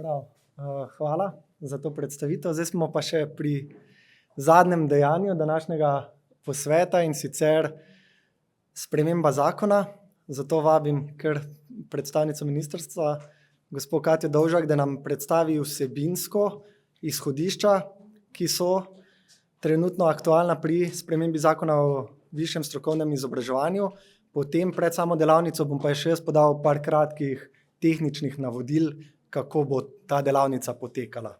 Prav. Hvala za to predstavitev. Zdaj smo pa še pri zadnjem dejanju današnjega posveta, in sicer sprememba zakona. Zato vabim kar predstavnico ministrstva, gospo Katjo Dovžak, da nam predstavi vsebinsko izhodišča, ki so trenutno aktualna pri spremembi zakona o višjem strokovnem izobraževanju. Potem pred samo delavnico bom pa še jaz podal par kratkih tehničnih navodil, kako bo ta delavnica potekala.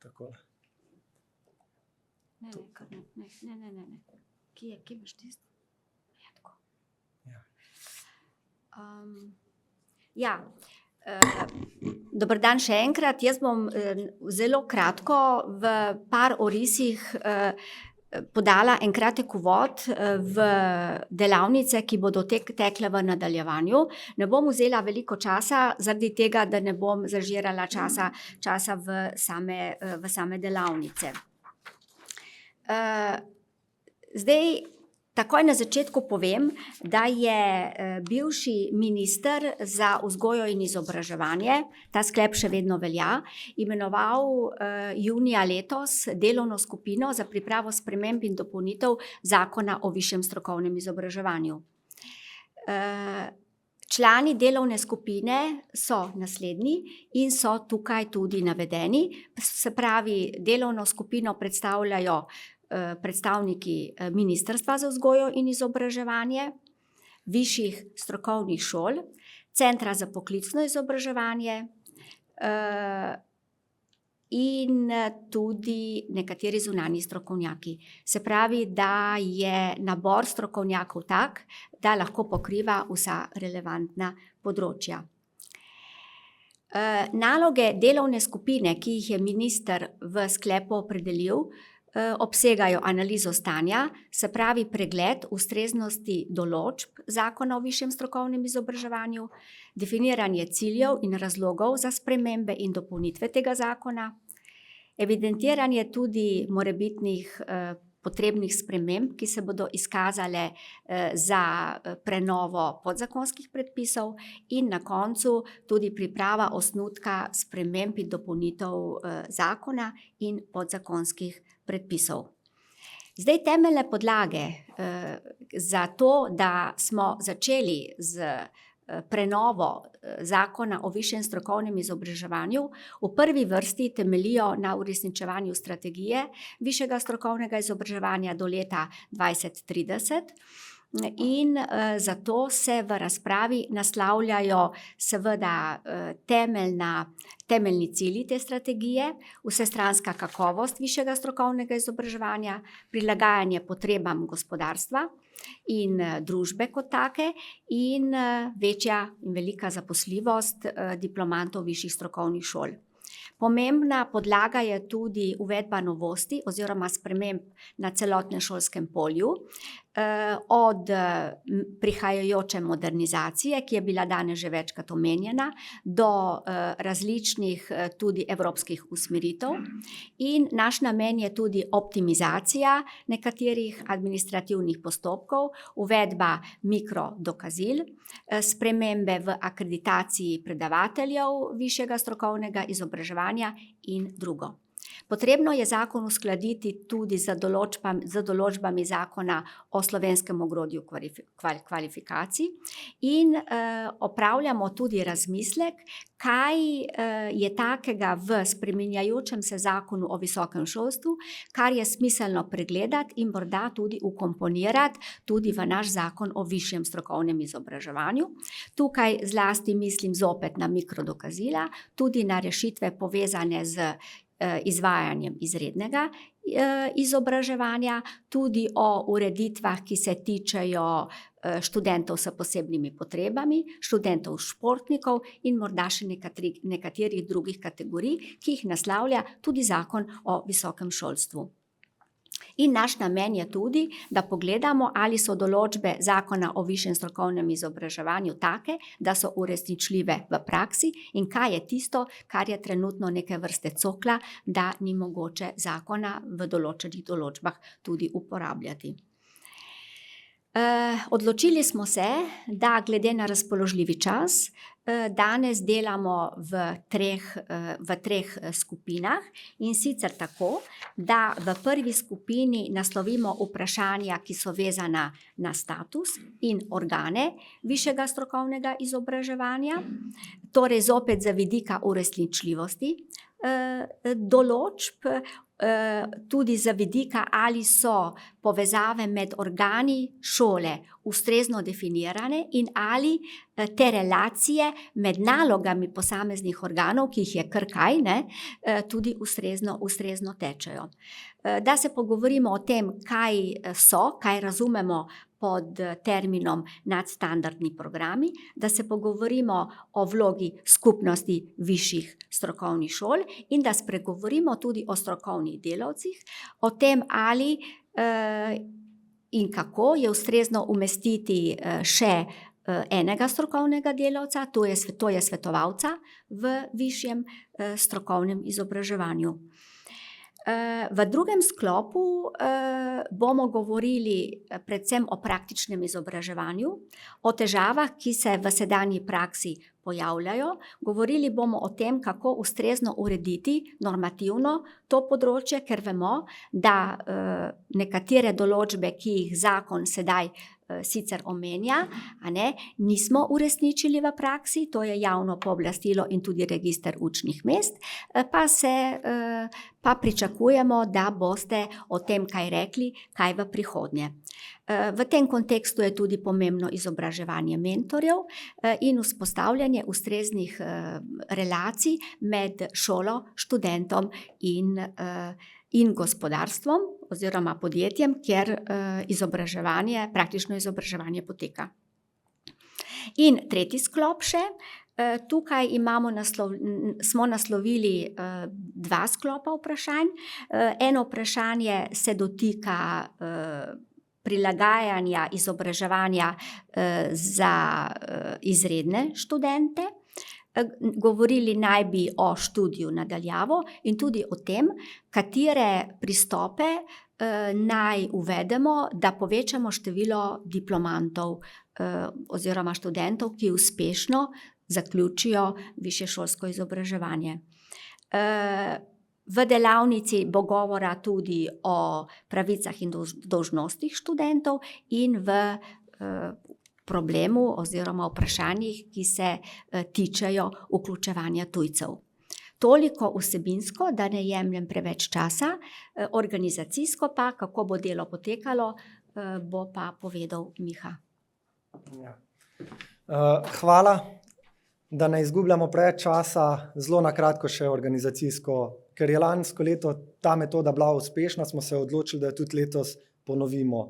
Takole. Ne. Kje imaš tisto? Ja, tako. Ja. Dober dan še enkrat. Jaz bom zelo kratko v par orisih podala en kratek uvod v delavnice, ki bodo tekle v nadaljevanju. Ne bom vzela veliko časa, zaradi tega, da ne bom zažirala časa v same delavnice. Zdaj, takoj na začetku povem, da je bivši minister za vzgojo in izobraževanje, ta sklep še vedno velja, imenoval junija letos delovno skupino za pripravo sprememb in dopolnitev zakona o višjem strokovnem izobraževanju. Člani delovne skupine so naslednji in so tukaj tudi navedeni. Se pravi, delovno skupino predstavljajo predstavniki Ministrstva za vzgojo in izobraževanje, višjih strokovnih šol, Centra za poklicno izobraževanje in tudi nekateri zunanji strokovnjaki. Se pravi, da je nabor strokovnjakov tak, da lahko pokriva vsa relevantna področja. Naloge delovne skupine, ki jih je minister v sklepu opredelil, obsegajo analizo stanja, se pravi pregled ustreznosti določb zakona o višjem strokovnem izobraževanju, definiranje ciljev in razlogov za spremembe in dopolnitve tega zakona, evidentiranje tudi morebitnih potrebnih sprememb, ki se bodo izkazale za prenovo podzakonskih predpisov, in na koncu tudi priprava osnutka sprememb in dopolnitev zakona in podzakonskih predpisov. Zdaj, temeljne podlage za to, da smo začeli z prenovo zakona o višjem strokovnem izobraževanju, v prvi vrsti temeljijo na uresničevanju strategije višjega strokovnega izobraževanja do leta 2030. In zato se v razpravi naslavljajo seveda temeljni cilji te strategije, vsestranska kakovost višjega strokovnega izobraževanja, prilagajanje potrebam gospodarstva in družbe kot take in večja in velika zaposljivost diplomantov višjih strokovnih šol. Pomembna podlaga je tudi uvedba novosti oziroma sprememb na celotnem šolskem polju, od prihajajoče modernizacije, ki je bila danes že večkrat omenjena, do različnih tudi evropskih usmeritev, in naš namen je tudi optimizacija nekaterih administrativnih postopkov, uvedba mikrodokazil, spremembe v akreditaciji predavateljev višjega strokovnega izobraževanja in drugo. Potrebno je zakon uskladiti tudi z določbami zakona o slovenskem ogrodju kvalifikacij in opravljamo tudi razmislek, kaj je takega v spreminjajočem se zakonu o visokem šolstvu, kar je smiselno pregledati in morda tudi vkomponirati tudi v naš zakon o višjem strokovnem izobraževanju. Tukaj zlasti mislim zopet na mikrodokazila, tudi na rešitve povezane z izvajanjem izrednega izobraževanja, tudi o ureditvah, ki se tičejo študentov s posebnimi potrebami, študentov športnikov in morda še nekaterih drugih kategorij, ki jih naslavlja tudi zakon o visokem šolstvu. In naš namen je tudi, da pogledamo, ali so določbe zakona o višjem strokovnem izobraževanju take, da so uresničljive v praksi, in kaj je tisto, kar je trenutno neke vrste cokla, da ni mogoče zakona v določenih določbah tudi uporabljati. Odločili smo se, da glede na razpoložljivi čas, danes delamo v treh skupinah, in sicer tako, da v prvi skupini naslovimo vprašanja, ki so vezana na status in organe višjega strokovnega izobraževanja, torej zopet z vidika uresničljivosti določb, tudi z vidika, ali so povezave med organi šole ustrezno definirane in ali te relacije med nalogami posameznih organov, ki jih je kar kaj, tudi ustrezno tečejo. Da se pogovorimo o tem, kaj razumemo pod terminom nadstandardni programi, da se pogovorimo o vlogi skupnosti višjih strokovnih šol in da spregovorimo tudi o strokovnih delavcih, o tem, ali in kako je ustrezno umestiti še enega strokovnega delavca, to je svetovalca v višjem strokovnem izobraževanju. V drugem sklopu bomo govorili predvsem o praktičnem izobraževanju, o težavah, ki se v sedanji praksi pojavljajo. Govorili bomo o tem, kako ustrezno urediti normativno to področje, ker vemo, da nekatere določbe, ki jih zakon sedaj sicer omenja, nismo uresničili v praksi, to je javno pooblastilo in tudi register učnih mest, pa pričakujemo, da boste o tem kaj rekli, kaj v prihodnje. V tem kontekstu je tudi pomembno izobraževanje mentorjev in vzpostavljanje ustreznih relacij med šolo, študentom in gospodarstvom oziroma podjetjem, kjer praktično izobraževanje poteka. In tretji sklop še, tukaj smo naslovili dva sklopa vprašanj. Eno vprašanje se dotika prilagajanja izobraževanja za izredne študente. Govorili naj bi o študiju na daljavo in tudi o tem, katere pristope naj uvedemo, da povečamo število diplomantov oziroma študentov, ki uspešno zaključijo višješolsko izobraževanje. V delavnici bo govora tudi o pravicah in dolžnostih študentov in v problemu oziroma vprašanjih, ki se tičejo vključevanja tujcev. Toliko vsebinsko, da ne jemljem preveč časa, organizacijsko pa, kako bo delo potekalo, bo pa povedal Miha. Hvala, da ne izgubljamo preveč časa, zelo na kratko še organizacijsko. Ker je lansko leto ta metoda bila uspešna, smo se odločili, da jo tudi letos ponovimo.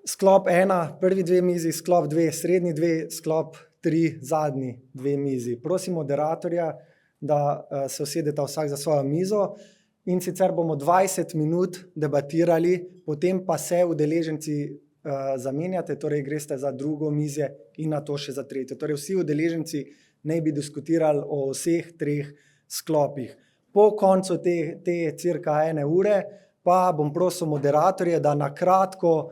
Sklop 1, prvi 2 mizi, sklop 2, srednji 2, sklop 3, zadnji 2 mizi. Prosim moderatorja, da se usedeta vsak za svojo mizo in sicer bomo 20 minut debatirali, potem pa se udeleženci zamenjate, torej greste za drugo mizje in nato še za tretje. Torej vsi udeleženci naj bi diskutirali o vseh 3 sklopih. Po koncu te cirka 1 ure pa bom prosil moderatorje, da na kratko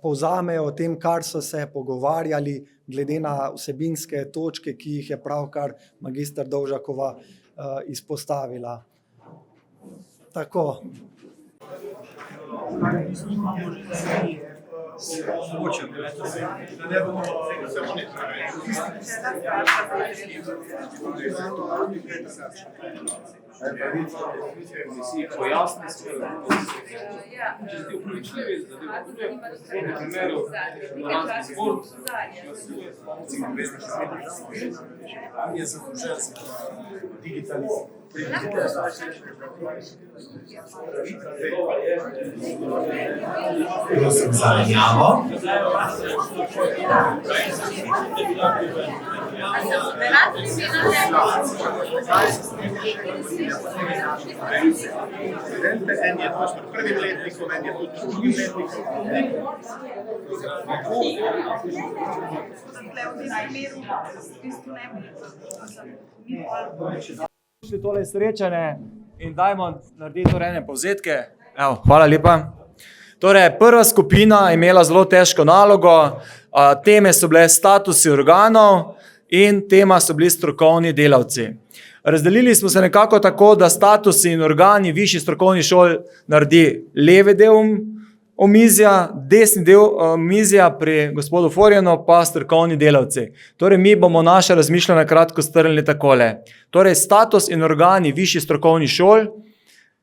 povzamejo o tem, kar so se pogovarjali glede na vsebinske točke, ki jih je pravkar magister Dovžakova izpostavila. Tako. Prosim za menjavo. En je tudi v prvim letniku, en je tudi v drugim letniku. Tole srečanje in dajmo narediti ene povzetke. Hvala lepa. Torej, prva skupina je imela zelo težko nalogo, teme so bile statusi organov in tema so bili strokovni delavci. Razdelili smo se nekako tako, da statusi in organi višjih strokovnih šol naredi levi del omizja, desni del omizja pri gospodu Forjanu pa strokovni delavci. Torej, mi bomo naše razmišljanje kratko strnili takole. Torej, status in organi višjih strokovnih šol.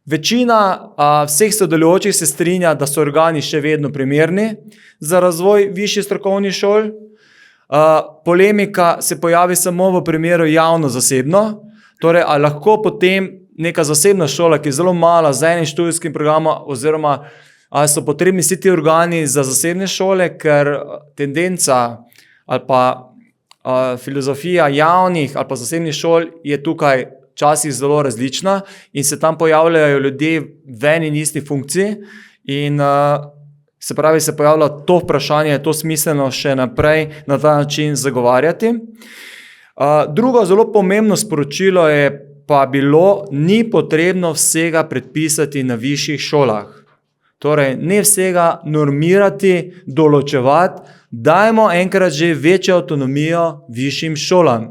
Večina vseh sodelujočih se strinja, da so organi še vedno primerni za razvoj višjih strokovnih šol. Polemika se pojavi samo v primeru javno-zasebno. Torej, ali lahko potem neka zasebna šola, ki je zelo mala, z enim študijskim programom, oziroma ali so potrebni vsi ti organi za zasebne šole, ker tendenca ali pa filozofija javnih ali pa zasebnih šol je tukaj včasih zelo različna in se tam pojavljajo ljudje v eni in isti funkciji in se pravi, se pojavlja to vprašanje, je to smiselno še naprej na ta način zagovarjati. Drugo zelo pomembno sporočilo je pa bilo, ni potrebno vsega predpisati na višjih šolah. Torej, ne vsega normirati, določevati, dajmo enkrat že večjo avtonomijo višjim šolam.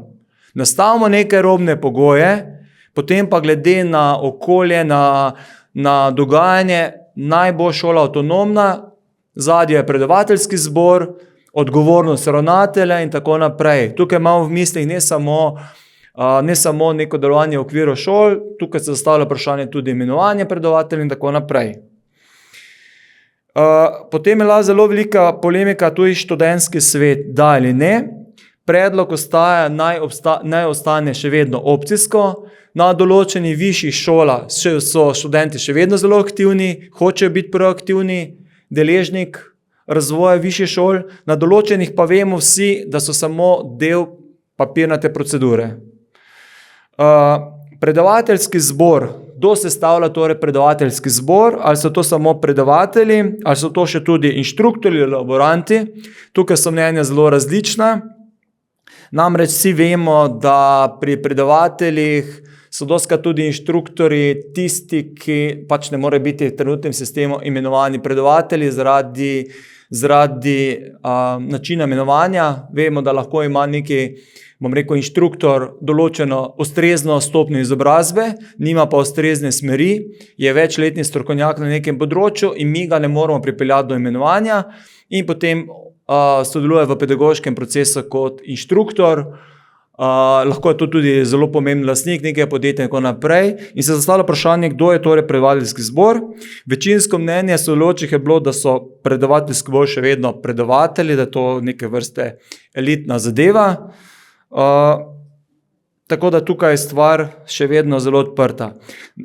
Nastavimo neke robne pogoje, potem pa glede na okolje, na dogajanje, naj bo šola avtonomna, zadnje je predavateljski zbor, odgovornost ravnatelja in tako naprej. Tukaj imamo v mislih ne samo neko delovanje v okviru šol, tukaj se zastavlja vprašanje tudi imenovanje predavatelja in tako naprej. Potem je bila zelo velika polemika tudi študentski svet, da ali ne. Predlog ostaja, naj ostane še vedno opcijsko. Na določenih višjih šolah so študenti še vedno zelo aktivni, hočejo biti proaktivni deležnik razvoja višjih šol, na določenih pa vemo vsi, da so samo del papirnate procedure. Predavateljski zbor, kdo sestavlja torej predavateljski zbor, ali so to samo predavatelji, ali so to še tudi inštruktorji, laboranti, tukaj so mnenja zelo različna. Namreč vsi vemo, da pri predavateljih so dostikrat tudi inštruktorji tisti, ki pač ne more biti v trenutnem sistemu imenovani predavatelji zaradi načina imenovanja. Vemo, da lahko ima neki, inštruktor določeno ustrezno stopnjo izobrazbe, nima pa ustrezne smeri, je večletni strokovnjak na nekem področju in mi ga ne moramo pripeljati do imenovanja in potem sodeluje v pedagoškem procesu kot inštruktor. Lahko je to tudi zelo pomemben lastnik nekega podjetja in tako naprej. In se zastavlja vprašanje, kdo je torej predavateljski zbor. Večinsko mnenje sodelujočih je bilo, da so predavateljski zbor še vedno predavatelji, da je to neke vrste elitna zadeva. Tako da tukaj je stvar še vedno zelo odprta.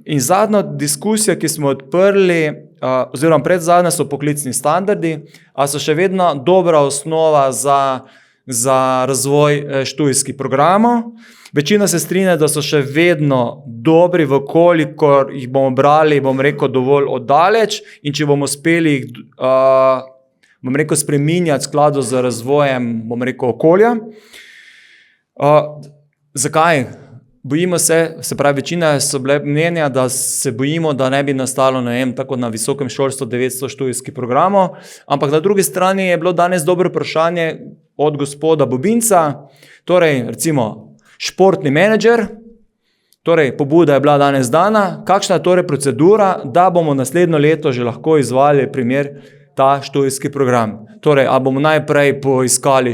In zadnja diskusija, ki smo odprli, oziroma predzadnja, so poklicni standardi, a so še vedno dobra osnova za razvoj študijskih programov. Večina se strinja, da so še vedno dobri, kolikor jih bomo brali, dovolj oddaleč in če bomo uspeli jih, spreminjati v skladu z razvojem, okolja. Zakaj? Bojimo se pravi, večina so bile mnenja, da se bojimo, da ne bi nastalo, tako na visokem šolstvu 900 študijskih programov, ampak na drugi strani je bilo danes dobro vprašanje od gospoda Bobinca, torej recimo športni menedžer, torej pobuda je bila danes dana, kakšna je torej procedura, da bomo naslednjo leto že lahko izvajali ta študijski program. Torej, a bomo najprej poiskali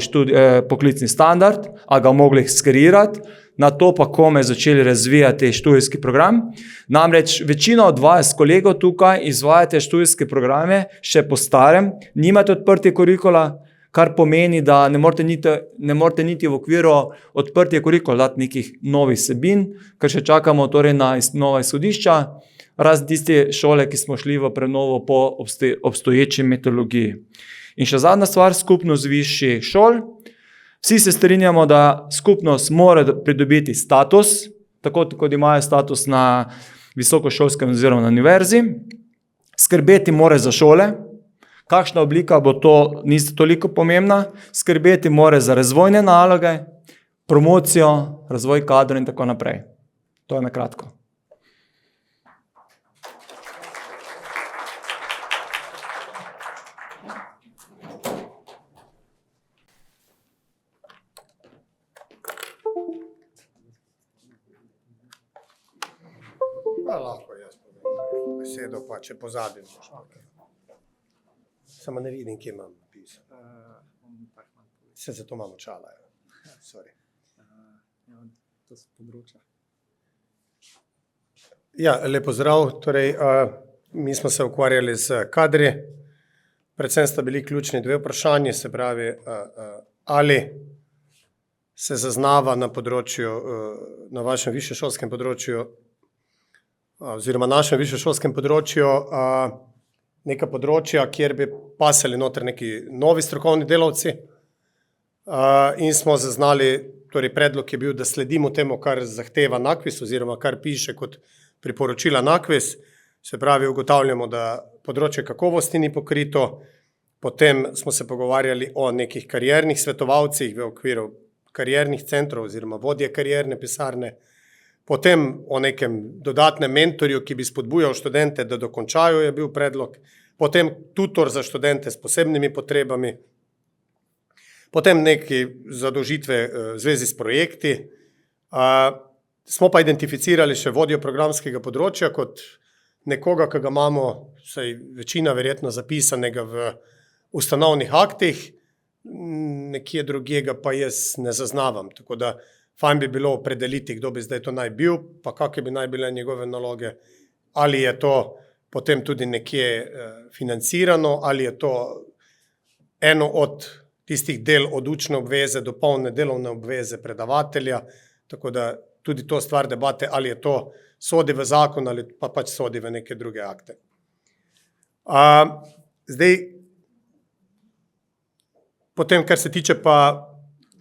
poklicni standard, a ga mogli skreirati, na to pa kome začeli razvijati študijski program. Namreč večina od vas, kolegov tukaj, izvajate študijske programe še po starem, nimate odprti kurikula, kar pomeni, da ne morete niti v okviru odprtja kurikula dati nekih novih vsebin, ker še čakamo torej na nova izhodišča, razen tiste šole, ki smo šli v prenovo po obstoječi metodologiji. In še zadnja stvar, skupnost višjih šol. Vsi se strinjamo, da skupnost mora pridobiti status, tako kot imajo status na visokošolskem oziroma na univerzi. Skrbeti mora za šole, kakšna oblika bo to, niste toliko pomembna. Skrbeti mora za razvojne naloge, promocijo, razvoj kadrov in tako naprej. To je na kratko. Lahko jaz povem besedo, pa če pozabim. Samo ne vidim, kje imam napis. Se zato imam očala. Sorry. To so področja. Ja, lep pozdrav. Torej, mi smo se ukvarjali z kadri. Predvsem sta bili ključni dve vprašanji, se pravi, ali se zaznava na področju, na vašem višješolskem področju, oziroma našem višješolskem področju, neka področja, kjer bi pasali noter neki novi strokovni delavci, in smo zaznali, torej predlog je bil, da sledimo temu, kar zahteva NAKVIS oziroma kar piše kot priporočila NAKVIS, se pravi, ugotavljamo, da področje kakovosti ni pokrito, potem smo se pogovarjali o nekih kariernih svetovalcih v okviru kariernih centrov oziroma vodje karierne pisarne, potem o nekem dodatnem mentorju, ki bi spodbujal študente, da dokončajo, je bil predlog, potem tutor za študente s posebnimi potrebami, potem neki zadolžitve v zvezi s projekti. Smo pa identificirali še vodjo programskega področja kot nekoga, ki ga imamo, saj večina verjetno zapisanega v ustanovnih aktih, nekje drugega pa jaz ne zaznavam, tako da fajn bi bilo opredeliti, kdo bi zdaj to naj bil, pa kakve bi naj bile njegove naloge, ali je to potem tudi nekje financirano, ali je to eno od tistih del od učne obveze do polne delovne obveze predavatelja, tako da tudi to stvar debate, ali je to sodi v zakon ali pa pač sodi v neke druge akte. Zdaj, potem, kar se tiče pa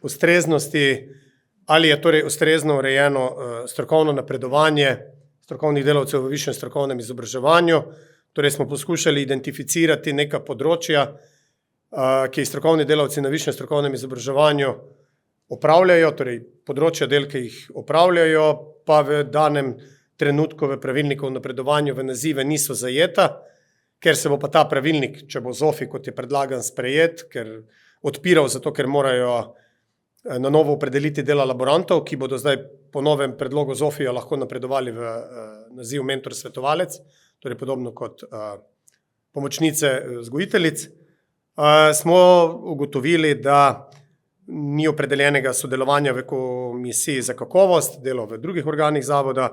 ustreznosti, ali je torej ustrezno urejeno strokovno napredovanje strokovnih delavcev v višjem strokovnem izobraževanju, torej smo poskušali identificirati neka področja, ki jih strokovni delavci na višjem strokovnem izobraževanju opravljajo, torej področja del, ki jih opravljajo, pa v danem trenutku v pravilniku o napredovanju v nazive niso zajeta, ker se bo pa ta pravilnik, če bo ZOFI, kot je predlagan, sprejet, ker odpiral zato, ker morajo na novo opredeliti dela laborantov, ki bodo zdaj po novem predlogu ZOFI-ja lahko napredovali v naziv mentor-svetovalec, torej podobno kot pomočnice vzgojiteljic. Smo ugotovili, da ni opredeljenega sodelovanja v komisiji za kakovost, delo v drugih organih zavoda,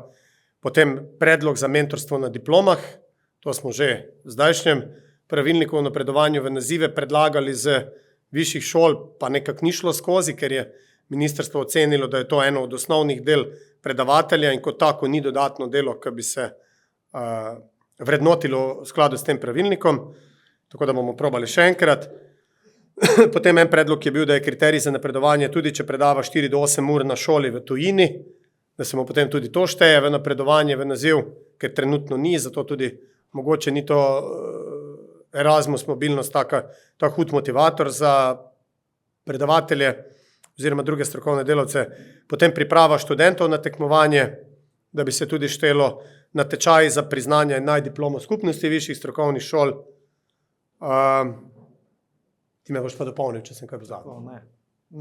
potem predlog za mentorstvo na diplomah, to smo že v zdajšnjem pravilniku o napredovanju v nazive predlagali z višjih šol, pa nekako ni šlo skozi, ker je ministrstvo ocenilo, da je to eno od osnovnih del predavatelja in kot tako ni dodatno delo, ki bi se vrednotilo v skladu s tem pravilnikom, tako da bomo probali še enkrat. Potem en predlog je bil, da je kriterij za napredovanje tudi, če predava 4 do 8 ur na šoli v tujini, da se mu potem tudi to šteje v napredovanje, v naziv, ker trenutno ni, zato tudi mogoče ni to Erasmus mobilnost ta hud motivator za predavatelje oziroma druge strokovne delavce. Potem priprava študentov na tekmovanje, da bi se tudi štelo na tečaj za priznanje najdiplomo skupnosti višjih strokovnih šol. Ti me boš pa dopolnil, če sem kaj pozabil.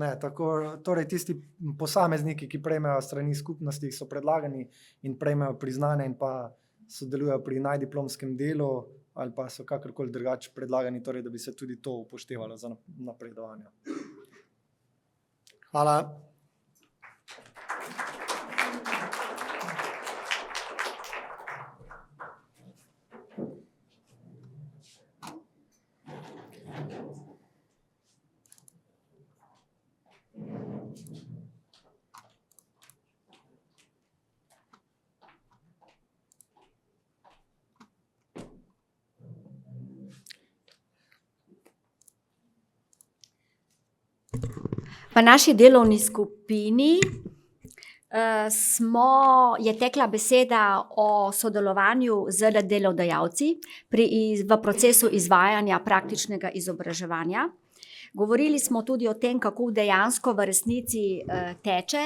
Ne, tako, torej tisti posamezniki, ki prejmejo strani skupnosti, so predlagani in prejmejo priznanje in pa sodelujejo pri najdiplomskem delu ali pa so kakorkoli drugače predlagani, torej da bi se tudi to upoštevalo za napredovanje. Hvala. V naši delovni skupini je tekla beseda o sodelovanju z delodajalci v procesu izvajanja praktičnega izobraževanja. Govorili smo tudi o tem, kako dejansko v resnici teče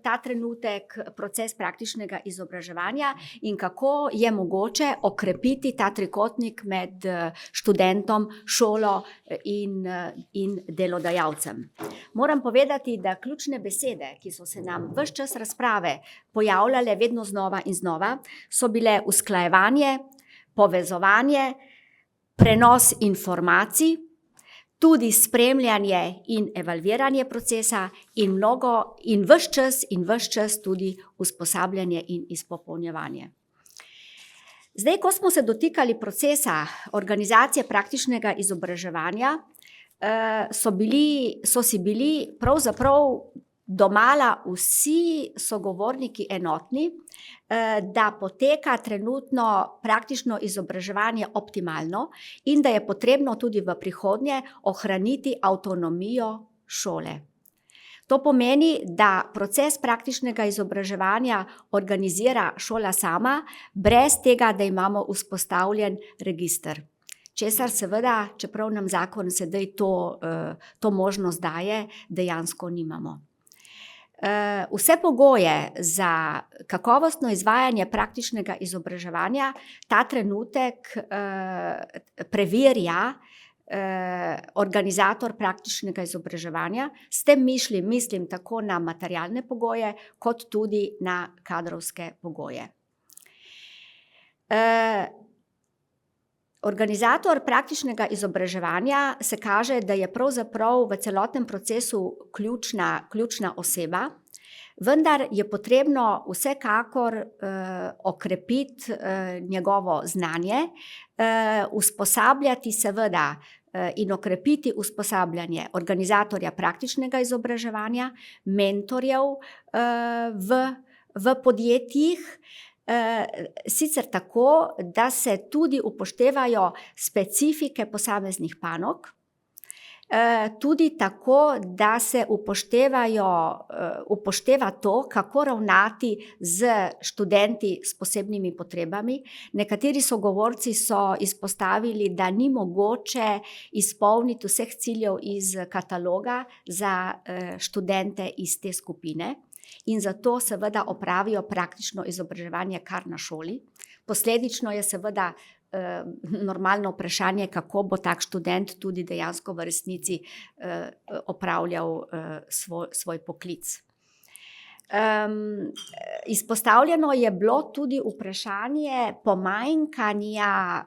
ta trenutek proces praktičnega izobraževanja in kako je mogoče okrepiti ta trikotnik med študentom, šolo in delodajalcem. Moram povedati, da ključne besede, ki so se nam ves čas razprave pojavljale vedno znova in znova, so bile usklajevanje, povezovanje, prenos informacij, tudi spremljanje in evalviranje procesa in ves čas tudi usposabljanje in izpopolnjevanje. Zdaj, ko smo se procesa organizacije praktičnega izobraževanja, so si bili pravzaprav domala vsi sogovorniki enotni, da poteka trenutno praktično izobraževanje optimalno in da je potrebno tudi v prihodnje ohraniti avtonomijo šole. To pomeni, da proces praktičnega izobraževanja organizira šola sama, brez tega, da imamo vzpostavljen register. Česar seveda, čeprav nam zakon sedaj to možnost daje, dejansko nimamo. Vse pogoje za kakovostno izvajanje praktičnega izobraževanja ta trenutek preverja organizator praktičnega izobraževanja, s tem mislim tako na materialne pogoje, kot tudi na kadrovske pogoje. Organizator praktičnega izobraževanja se kaže, da je pravzaprav v celotnem procesu ključna oseba, vendar je potrebno vsekakor okrepiti njegovo znanje, usposabljati seveda in okrepiti usposabljanje organizatorja praktičnega izobraževanja, mentorjev v podjetjih, sicer tako, da se tudi upoštevajo specifike posameznih panog, tudi tako, da se upošteva to, kako ravnati z študenti s posebnimi potrebami. Nekateri sogovorci so izpostavili, da ni mogoče izpolniti vseh ciljev iz kataloga za študente iz te skupine. In zato seveda opravijo praktično izobraževanje kar na šoli. Posledično je seveda normalno vprašanje, kako bo tak študent tudi dejansko v resnici opravljal svoj poklic. Izpostavljeno je bilo tudi vprašanje pomanjkanja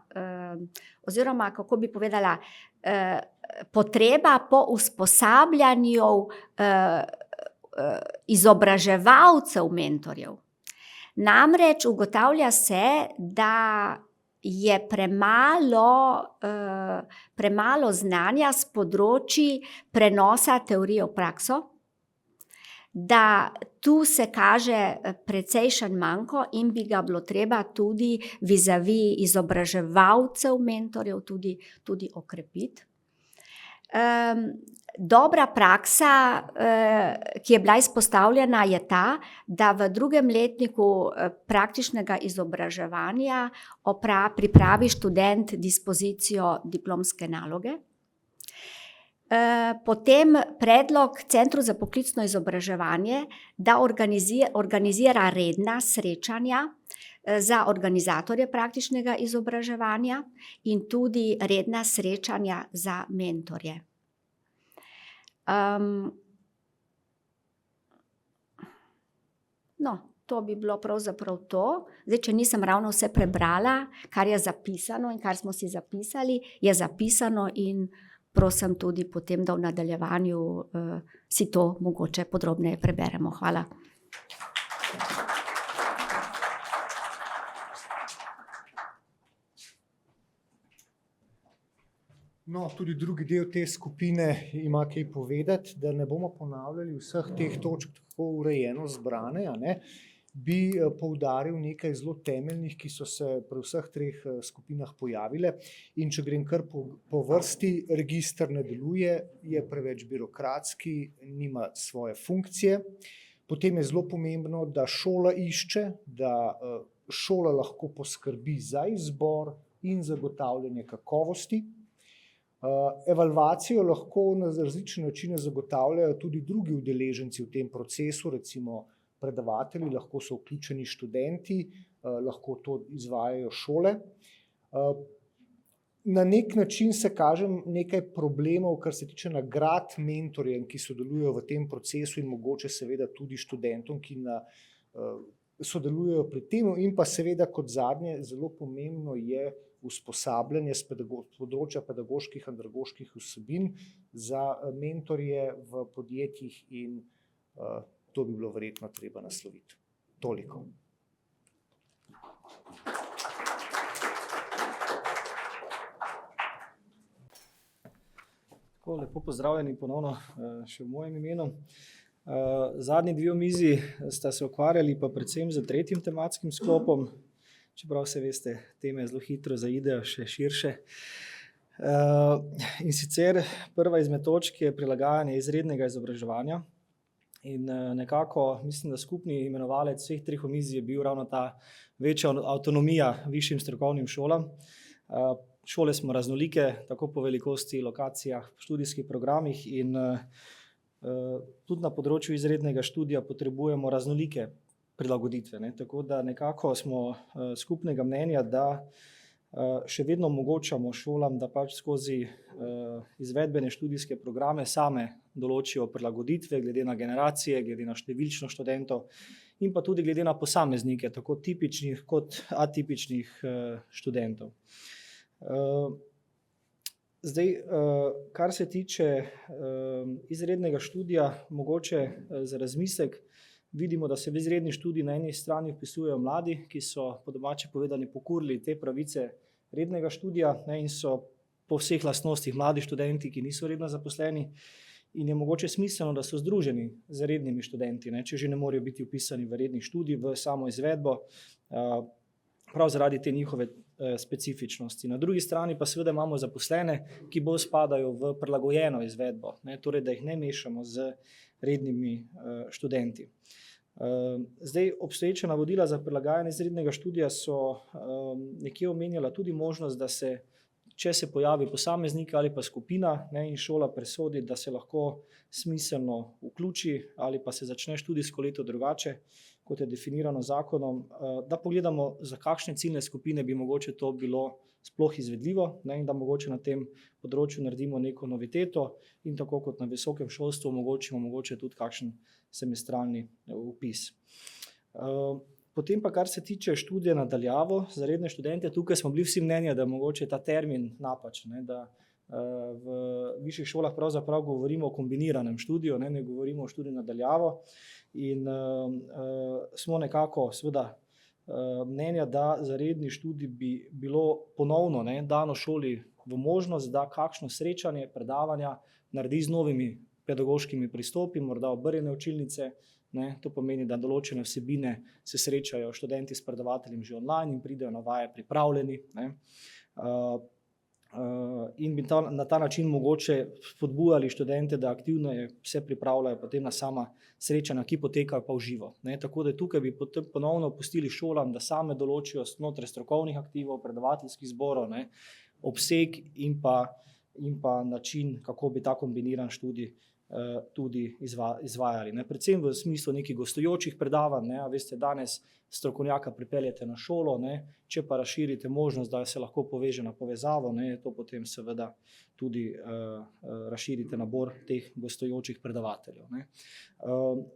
oziroma, kako bi povedala, potreba po usposabljanju izobraževalcev mentorjev. Namreč ugotavlja se, da je premalo znanja s področji prenosa teorije v prakso, da tu se kaže precejšen manko in bi ga bilo treba tudi vizavi izobraževalcev mentorjev tudi okrepiti. Dobra praksa, ki je bila izpostavljena, je ta, da v drugem letniku praktičnega izobraževanja pripravi študent dispozicijo diplomske naloge. Potem predlog Centru za poklicno izobraževanje, da organizira redna srečanja za organizatorje praktičnega izobraževanja in tudi redna srečanja za mentorje. To bi bilo pravzaprav to. Zdaj, če nisem ravno vse prebrala, kar je zapisano in kar smo si zapisali, je zapisano in prosim tudi potem, da v nadaljevanju si to mogoče podrobneje preberemo. Hvala. Tudi drugi del te skupine ima kaj povedati, da ne bomo ponavljali vseh teh točk tako urejeno zbrane, bi poudaril nekaj zelo temeljnih, ki so se pri vseh treh skupinah pojavile. In če grem kar po vrsti, register ne deluje, je preveč birokratski, nima svoje funkcije. Potem je zelo pomembno, da šola išče, da šola lahko poskrbi za izbor in zagotavljanje kakovosti. Evalvacijo lahko na različne načine zagotavljajo tudi drugi udeleženci v tem procesu, recimo predavatelji, lahko so vključeni študenti, lahko to izvajajo šole. Na nek način se kaže nekaj problemov, kar se tiče nagrad mentorjem, ki sodelujejo v tem procesu in mogoče seveda tudi študentom, ki sodelujejo pri tem, in pa seveda kot zadnje zelo pomembno je usposabljanje z področja pedagoških in andragoških vsebin za mentorje v podjetjih in to bi bilo verjetno treba nasloviti. Toliko. Tako, lepo pozdravljeni ponovno še v mojem imenu. Zadnji dve omizji sta se ukvarjali pa predvsem z tretjim tematskim sklopom, čeprav se veste, teme zelo hitro zaidejo še širše. In sicer prva izmed točk je prilagajanje izrednega izobraževanja. In nekako mislim, da skupni imenovalec vseh treh omizij je bil ravno ta večja avtonomija višjim strokovnim šolam. Šole smo raznolike, tako po velikosti, lokacijah, študijskih programih in tudi na področju izrednega študija potrebujemo raznolike prilagoditve. Tako da nekako smo skupnega mnenja, da še vedno omogočamo šolam, da pač skozi izvedbene študijske programe same določijo prilagoditve glede na generacije, glede na številčno študentov in pa tudi glede na posameznike, tako tipičnih kot atipičnih študentov. Zdaj, kar se tiče izrednega študija, mogoče za razmislek, vidimo, da se v izredni študij na eni strani vpisujejo mladi, ki so po domače povedani pokurili te pravice rednega študija in so po vseh lastnostih mladi študenti, ki niso redno zaposleni in je mogoče smiselno, da so združeni z rednimi študenti, če že ne morejo biti vpisani v redni študij, v samo izvedbo, prav zaradi te njihove specifičnosti. Na drugi strani pa seveda imamo zaposlene, ki bolj spadajo v prilagojeno izvedbo, torej da jih ne mešamo z rednimi študenti. Zdaj, obstoječa navodila za prilagajanje izrednega študija so nekje omenjala tudi možnost, da se, če se pojavi posameznik ali pa skupina in šola presodi, da se lahko smiselno vključi ali pa se začne študijsko leto drugače, kot je definirano zakonom, da pogledamo, za kakšne ciljne skupine bi mogoče to bilo sploh izvedljivo in da mogoče na tem področju naredimo neko noviteto in tako kot na visokem šolstvu omogočimo mogoče tudi kakšen semestralni vpis. Potem pa, kar se tiče študija nadaljavo za redne študente, tukaj smo bili vsi mnenja, da je mogoče ta termin napačen, da v višjih šolah pravzaprav govorimo o kombiniranem študiju, ne govorimo o študiju nadaljavo in smo nekako seveda mnenja, da za redni študij bi bilo ponovno dano šoli v možnost, da kakšno srečanje, predavanja naredi z novimi pedagoškimi pristopi, morda obrnjene učilnice. To pomeni, da določene vsebine se srečajo študenti s predavateljem že online in pridejo na vaje pripravljeni. In bi na ta način mogoče spodbujali študente, da aktivno se pripravljajo potem na sama srečanja, ki potekajo pa v živo. Tako da tukaj bi ponovno pustili šolam, da same določijo znotraj strokovnih aktivov, predavateljskih zborov, obseg in pa način, kako bi ta kombiniran študij tudi izvajali. Predvsem v smislu nekih gostujočih predavanj, veste, danes strokovnjaka pripeljete na šolo, če pa razširite možnost, da se lahko poveže na povezavo, to potem seveda tudi razširite nabor teh gostujočih predavateljev.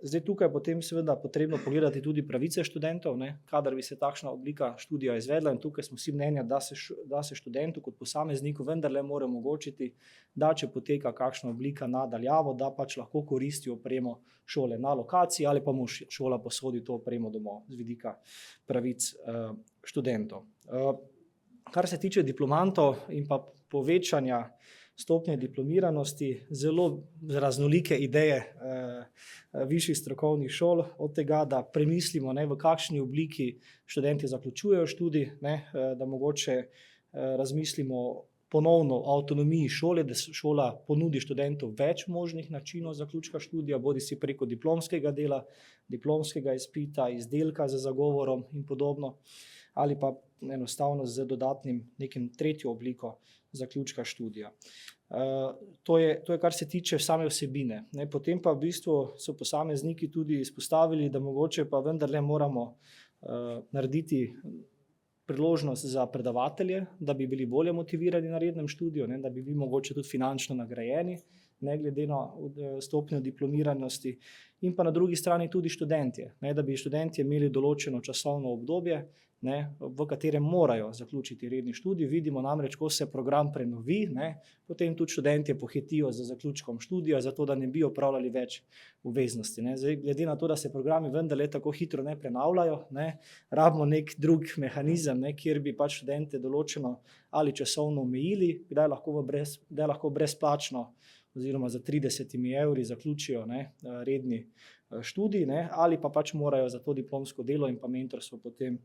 Zdaj tukaj potem seveda potrebno pogledati tudi pravice študentov, kadar bi se takšna oblika študija izvedla in tukaj smo vsi mnenja, da se študentu kot posamezniku vendarle mora omogočiti, da če poteka kakšna oblika nadaljavo, da pač lahko koristi opremo šole na lokaciji ali pa mu šola posodi to opremo domov z vidika pravic študentov. Kar se tiče diplomantov in pa povečanja stopnje diplomiranosti, zelo raznolike ideje višjih strokovnih šol, od tega, da premislimo, v kakšni obliki študenti zaključujejo študij, da mogoče razmislimo ponovno o avtonomiji šole, da šola ponudi študentu več možnih načinov zaključka študija, bodisi preko diplomskega dela, diplomskega izpita, izdelka z zagovorom in podobno, ali pa enostavno z dodatnim nekim tretjo obliko zaključka študija. To je, kar se tiče same vsebine. Potem pa v bistvu so posamezniki tudi izpostavili, da mogoče pa vendarle moramo narediti priložnost za predavatelje, da bi bili bolje motivirani na rednem študiju, da bi bili mogoče tudi finančno nagrajeni, ne glede na stopnjo diplomiranosti, in pa na drugi strani tudi študentje, da bi študentje imeli določeno časovno obdobje, v katerem morajo zaključiti redni študij. Vidimo namreč, ko se program prenovi, potem tudi študentje pohitijo za zaključkom študija, zato da ne bi opravljali več obveznosti. Zdaj, glede na to, da se programi vendarle tako hitro ne prenavljajo, rabimo nek drug mehanizem, kjer bi pač študente določeno ali časovno omejili, kdaj lahko brezplačno oziroma za 30 evri zaključijo redni študij, ali pa pač morajo za to diplomsko delo in pa mentorstvo potem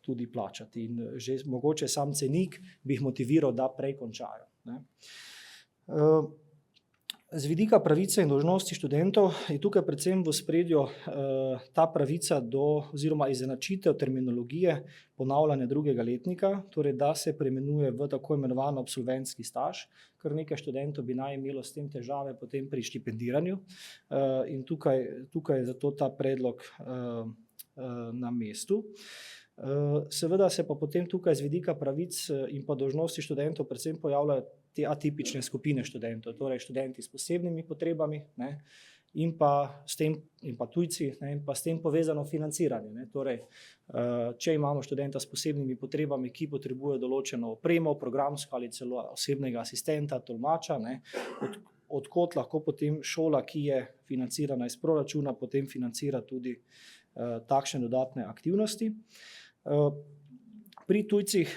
tudi plačati. In že mogoče sam cenik bi jih motiviral, da prej končajo. Z vidika pravice in dolžnosti študentov je tukaj predvsem v ospredju ta pravica do oziroma izenačitev terminologije ponavljanja drugega letnika, torej da se preimenuje v tako imenovan absolventski staž, kar nekaj študentov bi naj imelo s tem težave potem pri štipendiranju, in tukaj je zato ta predlog na mestu. Seveda se pa potem tukaj z vidika pravic in pa dolžnosti študentov predvsem pojavljajo te atipične skupine študentov, torej študenti s posebnimi potrebami, in pa tujci, in pa s tem povezano financiranje. Torej, če imamo študenta s posebnimi potrebami, ki potrebuje določeno opremo, programsko ali celo osebnega asistenta, tolmača, odkot lahko potem šola, ki je financirana iz proračuna, potem financira tudi takšne dodatne aktivnosti. Pri tujcih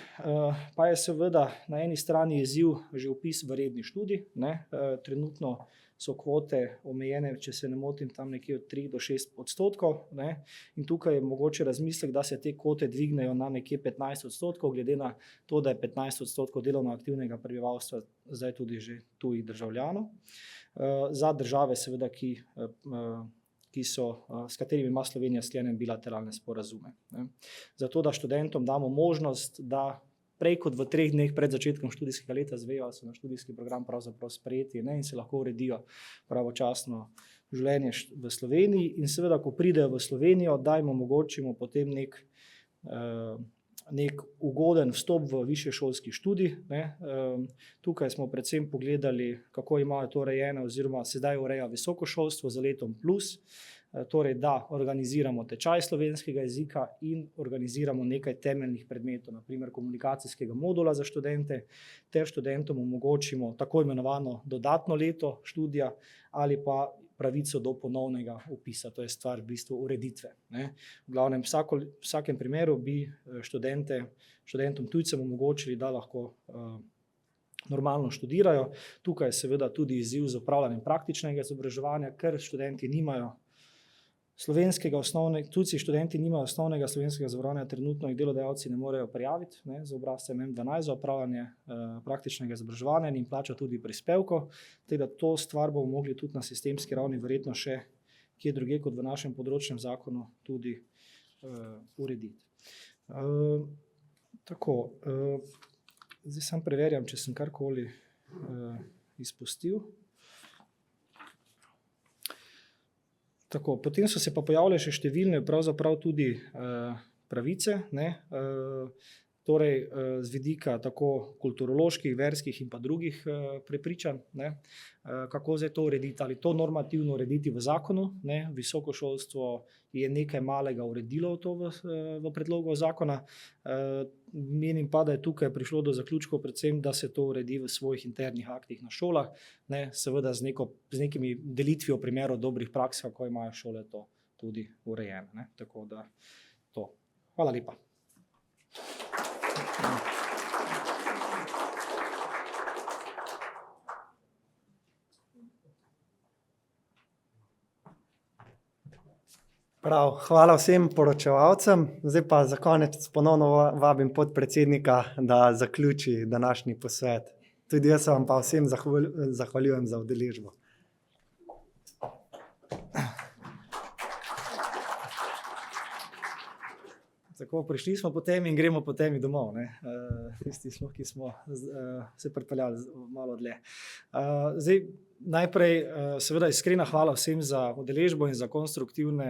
pa je seveda na eni strani izziv že vpis v redni študij. Trenutno so kvote omejene, če se ne motim, tam nekje od 3 do 6%. In tukaj je mogoče razmislek, da se te kvote dvignejo na nekje 15%, glede na to, da je 15% delovno aktivnega prebivalstva zdaj tudi že tujih državljanov. Za države seveda, s katerimi ima Slovenija sklenjene bilateralne sporazume. Zato, da študentom damo možnost, da prej kot v 3 dneh pred začetkom študijskega leta zvejo, ali so na študijski program pravzaprav sprejeti, in se lahko uredijo pravočasno življenje v Sloveniji. In seveda, ko pridejo v Slovenijo, da jim omogočimo potem nek ugoden vstop v višješolski študij. Tukaj smo predvsem pogledali, kako imajo to urejeno, oziroma se zdaj ureja visoko šolstvo za letom plus, torej da organiziramo tečaj slovenskega jezika in organiziramo nekaj temeljnih predmetov, naprimer komunikacijskega modula za študente, ter študentom omogočimo tako imenovano dodatno leto študija ali pa pravico do ponovnega vpisa, to je stvar v bistvu ureditve. V glavnem, v vsakem primeru bi študentom tujcem omogočili, da lahko normalno študirajo. Tukaj je seveda tudi izziv z opravljanjem praktičnega izobraževanja, ker študenti nimajo tujci študenti nimajo osnovnega slovenskega zavarovanja, trenutno jih delodajalci ne morejo prijaviti z obrazcem M12 za opravljanje praktičnega izobraževanja in jim plača tudi prispevkov. Teda to stvar bomo mogli tudi na sistemski ravni verjetno še kje drugje kot v našem področnem zakonu tudi urediti. Zdaj sam preverjam, če sem karkoli izpustil. Potem so se pa pojavile še številne pravzaprav tudi pravice, torej z vidika tako kulturoloških, verskih in pa drugih prepričanj, kako zdaj to urediti, ali to normativno urediti v zakonu. Visoko šolstvo je nekaj malega uredilo to v predlogu zakona. Menim pa, da je tukaj prišlo do zaključkov predvsem, da se to uredi v svojih internih aktih na šolah, seveda z nekimi delitvijo primerov dobrih praks, kako imajo šole to tudi urejene. Tako da to. Hvala lepa. Prav, hvala vsem poročevalcem. Zdaj pa za konec ponovno vabim podpredsednika, da zaključi današnji posvet. Tudi jaz vam pa vsem zahvaljujem za udeležbo. Tako, prišli smo potem in gremo potem domov. Tisti smo, ki smo se pripeljali malo dlje. Zdaj, najprej, seveda, iskrena hvala vsem za udeležbo in za konstruktivno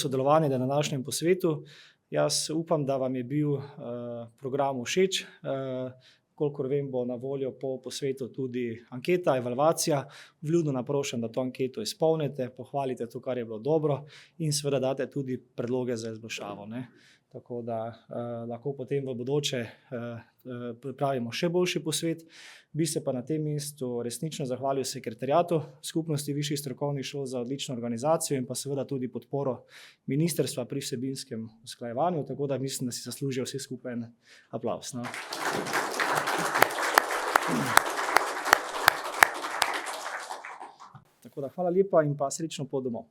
sodelovanje na današnjem posvetu. Jaz upam, da vam je bil program všeč. Kolikor vem, bo na voljo po posvetu tudi anketa, evalvacija. Vljudno naprošam, da to anketo izpolnite, pohvalite to, kar je bilo dobro in seveda date tudi predloge za izboljšavo. Tako da lahko potem v bodoče pripravimo še boljši posvet. Bi se pa na tem mestu resnično zahvalil sekretariatu Skupnosti višjih strokovnih šol za odlično organizacijo in pa seveda tudi podporo ministrstva pri vsebinskem usklajevanju, tako da mislim, da si zaslužijo vsi skupaj en aplavz. Tako da hvala lepa in pa srečno pot domov.